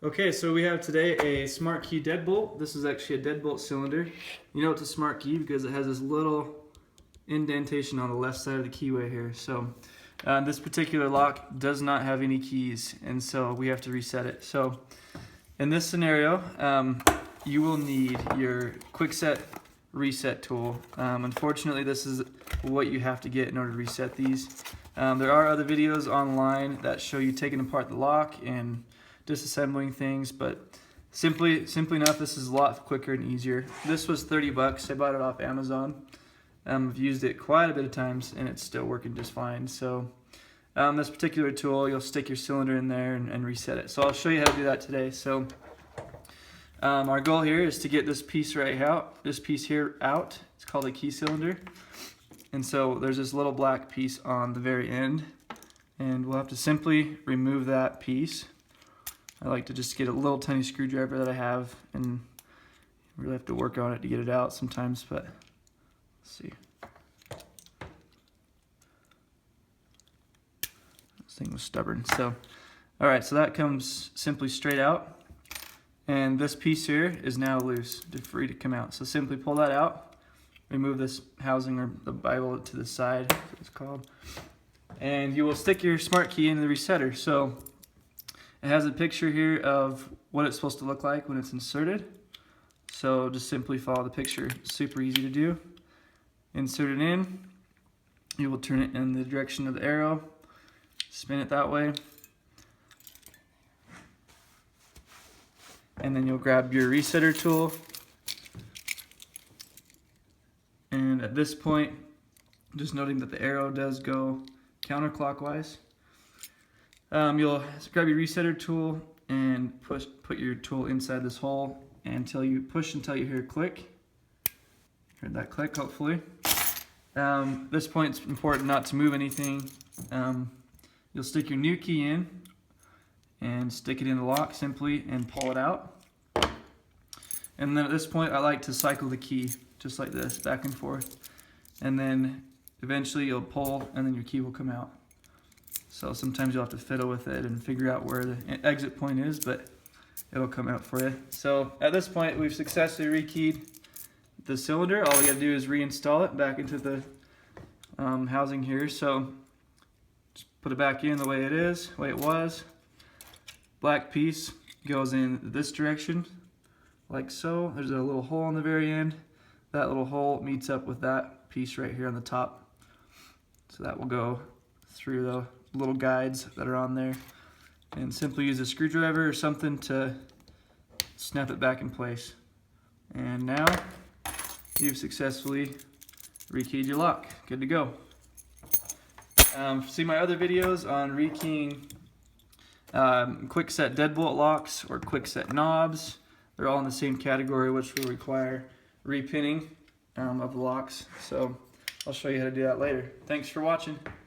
Okay, so we have today a smart key deadbolt. This is actually a deadbolt cylinder. You know it's a smart key because it has this little indentation on the left side of the keyway here. So this particular lock does not have any keys, and so we have to reset it. So in this scenario, you will need your Kwikset reset tool. Unfortunately, this is what you have to get in order to reset these. There are other videos online that show you taking apart the lock and disassembling things, but simply enough, this is a lot quicker and easier. This was 30 bucks. I bought it off Amazon. I've used it quite a bit of times and it's still working just fine. So this particular tool, you'll stick your cylinder in there and reset it. So I'll show you how to do that today. So our goal here is to get this piece here out. It's called a key cylinder. And so there's this little black piece on the very end, and we'll have to simply remove that piece. I like to just get a little tiny screwdriver that I have, and really have to work on it to get it out sometimes, but let's see. This thing was stubborn. So, alright, so that comes simply straight out, and this piece here is now loose, free to come out. So simply pull that out, remove this housing or the Bible to the side, that's what it's called, and you will stick your smart key into the resetter. So it has a picture here of what it's supposed to look like when it's inserted. So just simply follow the picture. Super easy to do. Insert it in. You will turn it in the direction of the arrow. Spin it that way. And then you'll grab your resetter tool. And at this point, just noting that the arrow does go counterclockwise. You'll grab your resetter tool and put your tool inside this hole until you hear a click. Heard that click, hopefully. This point it's important not to move anything. You'll stick your new key in and stick it in the lock simply and pull it out. And then at this point, I like to cycle the key just like this, back and forth. And then eventually you'll pull and then your key will come out. So sometimes you'll have to fiddle with it and figure out where the exit point is, but it'll come out for you. So at this point, we've successfully rekeyed the cylinder. All we gotta do is reinstall it back into the housing here. So just put it back in the way it is, the way it was. Black piece goes in this direction, like so. There's a little hole on the very end. That little hole meets up with that piece right here on the top. So that will go through the little guides that are on there, and simply use a screwdriver or something to snap it back in place. And now you've successfully rekeyed your lock. Good to go. See my other videos on rekeying Kwikset deadbolt locks or Kwikset knobs. They're all in the same category, which will require repinning of the locks. So I'll show you how to do that later. Thanks for watching.